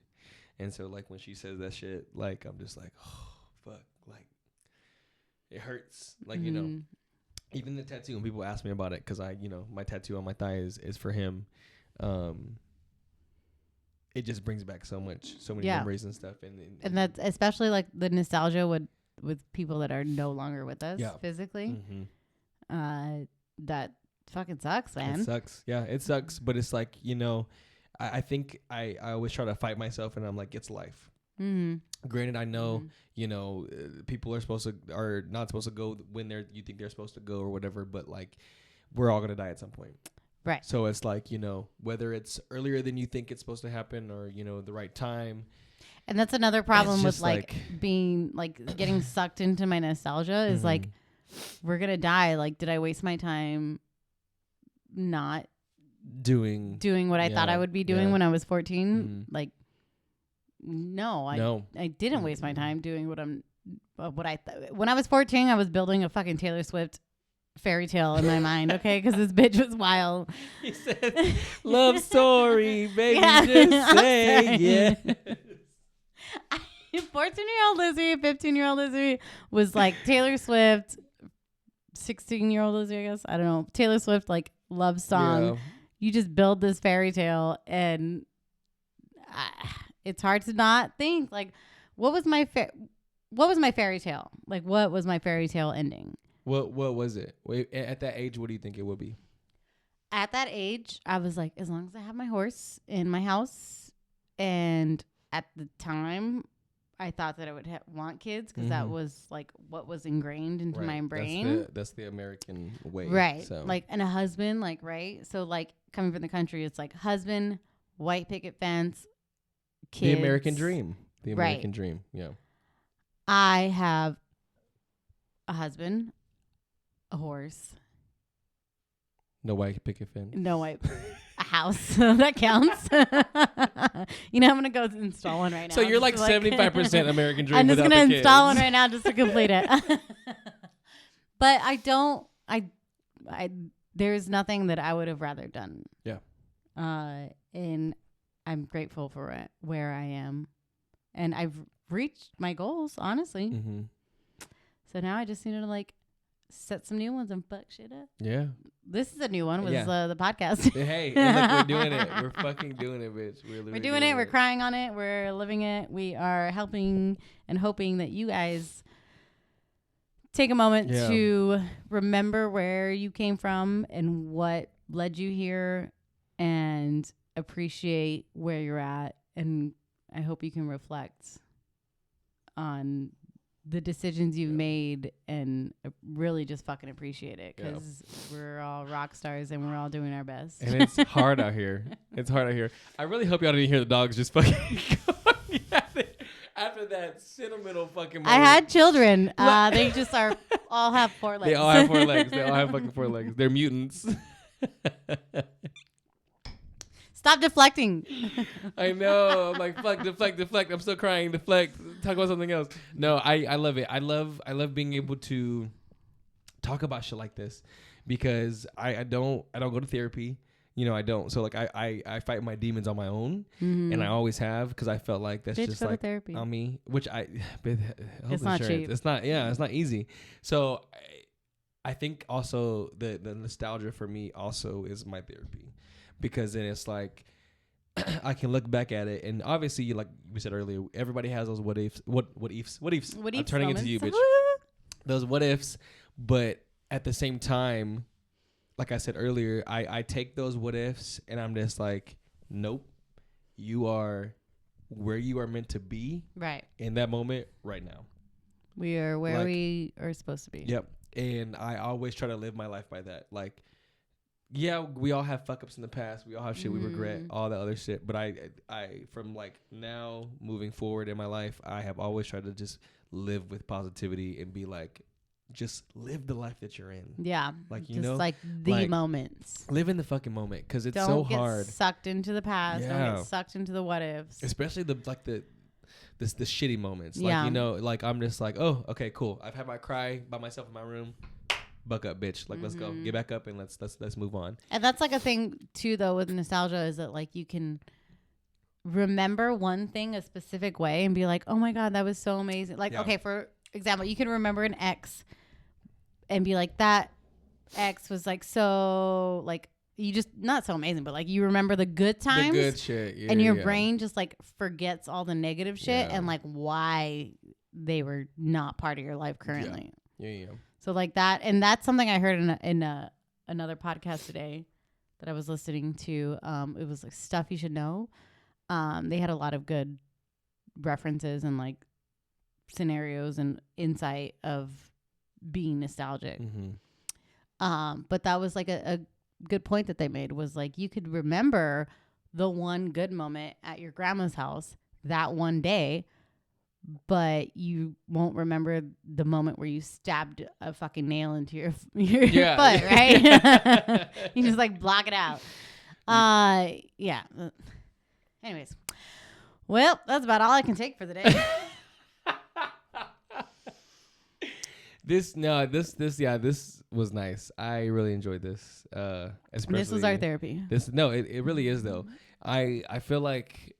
and so like when she says that shit, like I'm just like, oh fuck, like it hurts, like even the tattoo. When people ask me about it, because my tattoo on my thigh is for him. It just brings back so many memories and stuff, and that's especially like the nostalgia with people that are no longer with us physically. That fucking sucks, man. It sucks. Yeah, it sucks. But it's like, I think I always try to fight myself, and I'm like, it's life. Granted, I know, people are not supposed to go when you think they're supposed to go or whatever, but like, we're all going to die at some point. Right. So it's like, whether it's earlier than you think it's supposed to happen or, the right time. And that's another problem with like being like getting sucked into my nostalgia is like, we're going to die. Like, did I waste my time not doing what I thought I would be doing when I was 14? Like, no, I didn't waste my time doing when I was 14, I was building a fucking Taylor Swift fairy tale in my mind, okay? Because this bitch was wild. He said, love story, baby, just say yeah. 14-year-old Lizzie, 15-year-old Lizzie was like Taylor Swift, 16-year-old Lizzie, I guess. I don't know. Taylor Swift, like, love song. Yeah. You just build this fairy tale, and it's hard to not think, like, what was my fairy tale? Like, what was my fairy tale ending? What was it? Wait, at that age, what do you think it would be? At that age, I was like, as long as I have my horse in my house, and at the time, I thought that I would want kids because that was like what was ingrained into my brain. That's the American way. Right. So. Like, and a husband, like, right. So like coming from the country, it's like husband, white picket fence, kids. The American dream. The American dream. Yeah. I have a husband, a horse. No white picket fence. No white. A house. That counts. I'm going to go install one right now. So you're like 75% American dream. I'm just going to install one right now just to complete it. But there's nothing that I would have rather done. Yeah. And I'm grateful for it, where I am. And I've reached my goals, honestly. Mm-hmm. So now I just need to like set some new ones and fuck shit up. Yeah. This is a new one. Was the podcast. Hey, and look, we're doing it. We're fucking doing it, bitch. We're doing it. We're crying on it. We're living it. We are helping and hoping that you guys take a moment to remember where you came from and what led you here, and appreciate where you're at. And I hope you can reflect on the decisions you've made and really just fucking appreciate it, because we're all rock stars and we're all doing our best. And it's hard out here. It's hard out here. I really hope y'all didn't hear the dogs just fucking going at it after that sentimental fucking moment. I had children. They just all have 4 legs. They all have 4 legs. They all have fucking 4 legs. They're mutants. Stop deflecting. I know. I'm like, fuck, deflect. I'm still crying. Deflect. Talk about something else. No, I love it. I love being able to talk about shit like this, because I don't go to therapy. I don't. So like I fight my demons on my own, and I always have, because I felt like that's just like on me, which it's not cheap. It's not. Yeah, it's not easy. So I think also the nostalgia for me also is my therapy, because then it's like I can look back at it, and obviously, like we said earlier, everybody has those what ifs. I'm turning into you, bitch. Those what ifs, but at the same time, like I said earlier, I take those what ifs and I'm just like, nope, you are where you are meant to be, right, in that moment right now. We are where we are supposed to be. Yep. And I always try to live my life by that. Like, yeah, we all have fuck ups in the past. We all have shit we regret, all that other shit. But I from like now moving forward in my life, I have always tried to just live with positivity and be like, just live the life that you're in. Yeah. Like, you just know, like the like, moments. Live in the fucking moment, because it's don't so get hard. Sucked into the past. Yeah. Don't get sucked into the what ifs. Especially the shitty moments. Like, you know, like I'm just like, oh, okay, cool. I've had my cry by myself in my room. Buck up, bitch. Like, let's go. Get back up and let's move on. And that's like a thing too, though, with nostalgia, is that like you can remember one thing a specific way and be like, oh my God, that was so amazing. Like, okay, for example, you can remember an ex and be like, that ex was like so like, you just not so amazing, but like you remember the good times, the good shit, yeah, and your brain just like forgets all the negative shit and like why they were not part of your life currently. Yeah. So like that, and that's something I heard in another podcast today that I was listening to. It was like Stuff You Should Know. They had a lot of good references and like scenarios and insight of being nostalgic. But that was like a good point that they made, was like you could remember the one good moment at your grandma's house that one day, but you won't remember the moment where you stabbed a fucking nail into your foot, right? You just like block it out. Yeah. Anyways, well, that's about all I can take for the day. This was nice. I really enjoyed this. This was our therapy. It really is though. I feel like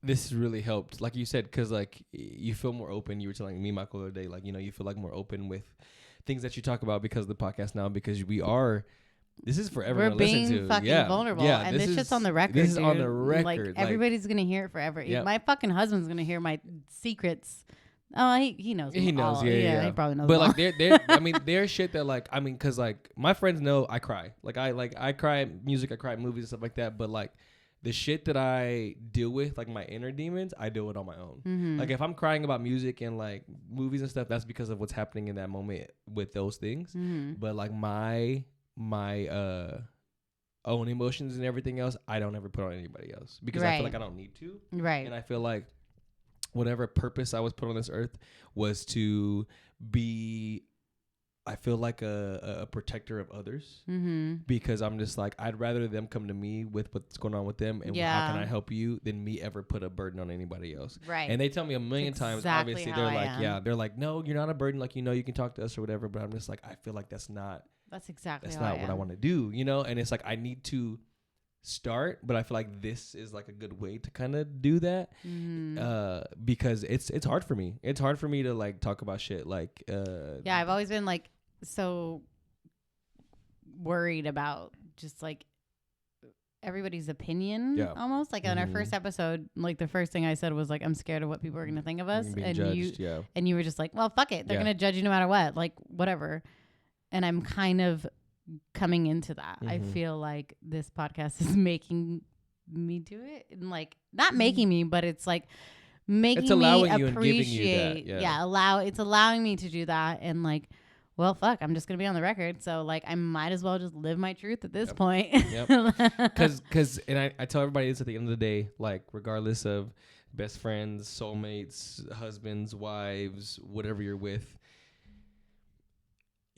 this really helped, like you said, because like you feel more open. You were telling me, Michael, the other day, like, you know, you feel like more open with things that you talk about because of the podcast now, because we are. This is for everyone to listen to. We're being fucking vulnerable, and this shit's on the record. This is dude. on the record. Like everybody's gonna hear it forever. Yep. My fucking husband's gonna hear my secrets. Oh, he knows. He knows. All. Yeah. He probably knows. But like, there's shit that like, I mean, because like my friends know I cry. I cry at music, I cry at movies and stuff like that. But like, the shit that I deal with, like my inner demons, I deal with on my own. Like if I'm crying about music and like movies and stuff, that's because of what's happening in that moment with those things. But like my own emotions and everything else, I don't ever put on anybody else, because I feel like I don't need to. Right. And I feel like whatever purpose I was put on this earth was to be, I feel like a protector of others, because I'm just like, I'd rather them come to me with what's going on with them and how can I help you, than me ever put a burden on anybody else. Right. And they tell me a million times, obviously, they're like, they're like, no, you're not a burden. Like, you know, you can talk to us or whatever. But I'm just like, I feel like that's not what I want to do, you know? And it's like, I need to start, but I feel like this is like a good way to kind of do that, because it's hard for me. It's hard for me to like talk about shit like I've always been like so worried about just like everybody's opinion, almost like on our first episode, like the first thing I said was like, I'm scared of what people are gonna think of us, and judged, you were just like, well, fuck it, they're gonna judge you no matter what, like whatever. And I'm kind of coming into that. I feel like this podcast is making me do it, and like not making me, but it's like making me appreciate. It's allowing me to do that, and like, well, fuck, I'm just gonna be on the record, so like I might as well just live my truth at this point. Because and I tell everybody this at the end of the day, like regardless of best friends, soulmates, husbands, wives, whatever you're with,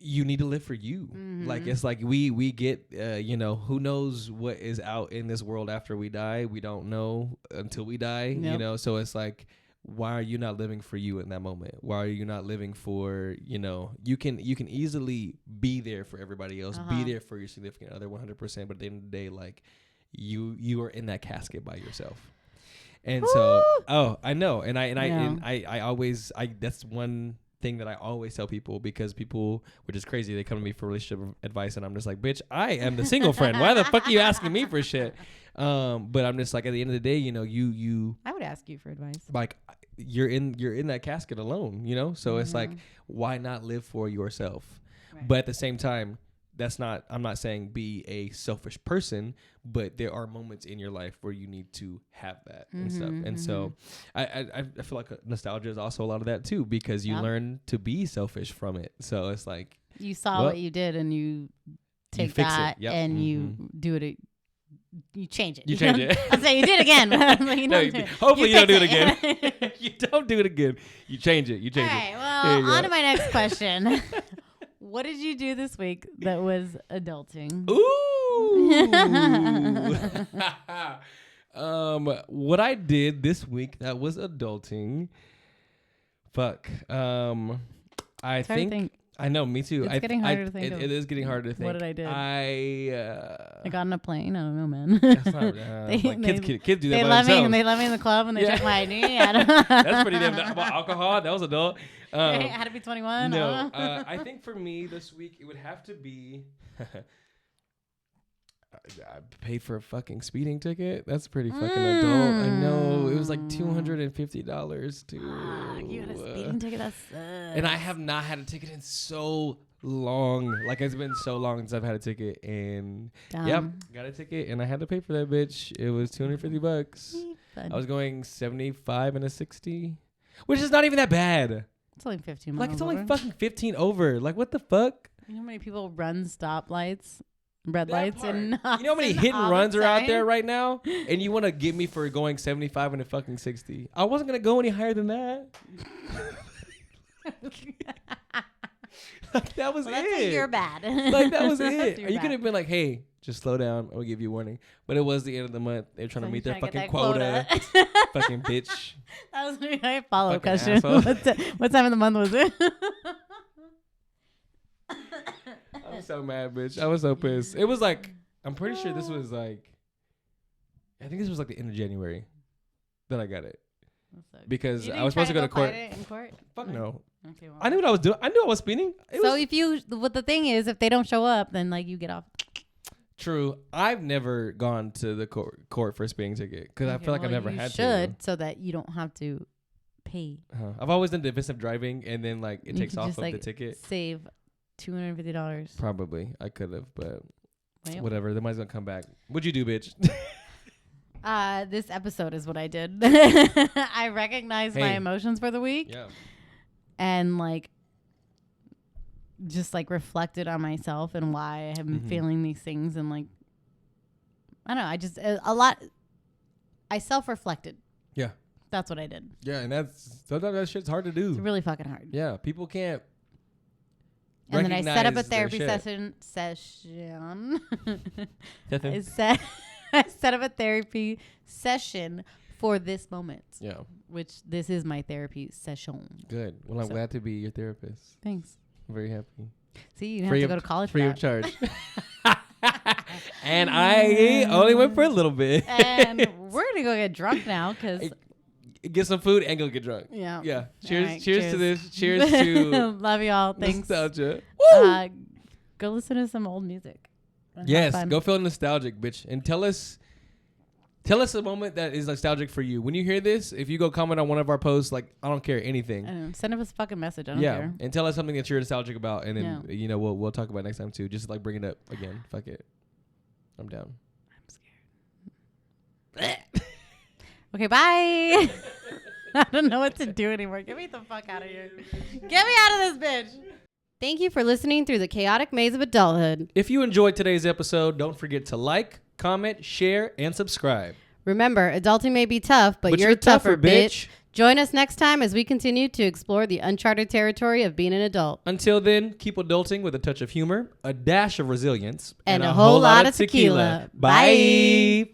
you need to live for you. Like, it's like we get, you know, who knows what is out in this world after we die? We don't know until we die, you know? So it's like, why are you not living for you in that moment? Why are you not living for, you know, you can easily be there for everybody else, be there for your significant other 100%. But at the end of the day, like you are in that casket by yourself. And so, I know. And I always, that's one thing that I always tell people, because people, which is crazy, they come to me for relationship advice, and I'm just like, bitch, I am the single friend. Why the fuck are you asking me for shit? But I'm just like, at the end of the day, you know, you I would ask you for advice. Like, you're in that casket alone, you know? So it's like, why not live for yourself? Right. But at the same time, I'm not saying be a selfish person, but there are moments in your life where you need to have that and stuff. And so I feel like nostalgia is also a lot of that too, because you learn to be selfish from it. So it's like, you saw what you did and you take that and you do it. You change it. You change it. I'm saying you did it again. Hopefully you don't do it again. You don't do it again. You change it. You change it. All right. Well, on to my next question. What did you do this week that was adulting? Ooh. What I did this week that was adulting. Fuck. I think. I know, me too. It's getting harder to think. It is getting harder to think. What did I do? I got on a plane. I don't know, man. That's not, kids do that by themselves. They let me in the club and they check my ID. That's pretty damn. About alcohol, that was adult. It had to be 21. No, I think for me this week it would have to be. I paid for a fucking speeding ticket. That's pretty fucking adult. I know. It was like $250 too. You had a speeding ticket? That sucks. And I have not had a ticket in so long. Like, it's been so long since I've had a ticket. And yep, got a ticket and I had to pay for that bitch. It was $250. I was going 75 and a 60, which is not even that bad. It's only 15 miles. Like, it's only fucking 15 over. Like, what the fuck? You know how many people run stoplights? Red lights and you know how many hit and runs are out there right now, and you want to get me for going 75 and a fucking 60. I wasn't gonna go any higher than that. Like, that was it. That's you're bad. Like, that was it. You could have been like, hey, just slow down. I'll give you a warning. But it was the end of the month. They're trying to meet their fucking quota. Fucking bitch. That was my follow-up question. What time of the month was it? I was so mad, bitch. I was so pissed. It was like, I'm pretty sure this was like, I think this was like the end of January that I got it. Because I was supposed to go to court. In court? Fuck no. Okay, well. I knew what I was doing. I knew I was speeding. What the thing is, if they don't show up, then like you get off. True. I've never gone to the court for a speeding ticket because I feel like I've never had to. You should, so that you don't have to pay. I've always done defensive driving, and then like it takes off of the ticket. Save $250. Probably. I could have, but whatever. The money's gonna come back. What'd you do, bitch? This episode is what I did. I recognized my emotions for the week. Yeah. And like just like reflected on myself and why I have been feeling these things, and like I don't know, I just I self-reflected. Yeah. That's what I did. Yeah, and sometimes that shit's hard to do. It's really fucking hard. Yeah, people can't. And then I set up a therapy session. I set up a therapy session for this moment. Yeah. Which this is my therapy session. Good. Well, I'm glad to be your therapist. Thanks. I'm very happy. See, you didn't have to go to college for that. Free of charge. And I only went for a little bit. And we're going to go get drunk now because... Get some food and go get drunk. Yeah. Yeah. Cheers. Right, cheers to this. Cheers to... Love y'all. Thanks. Nostalgia. Go listen to some old music. Yes. Go feel nostalgic, bitch. And tell us a moment that is nostalgic for you. When you hear this, if you go comment on one of our posts, like, I don't care anything. I know. Send us a fucking message. I don't care. And tell us something that you're nostalgic about. And then, we'll talk about it next time too. Just like bring it up again. Fuck it. I'm down. I'm scared. Okay, bye. I don't know what to do anymore. Get me the fuck out of here. Get me out of this bitch. Thank you for listening through the chaotic maze of adulthood. If you enjoyed today's episode, don't forget to like, comment, share, and subscribe. Remember, adulting may be tough, but you're tougher, bitch. Join us next time as we continue to explore the uncharted territory of being an adult. Until then, keep adulting with a touch of humor, a dash of resilience, and a whole lot of tequila. Bye.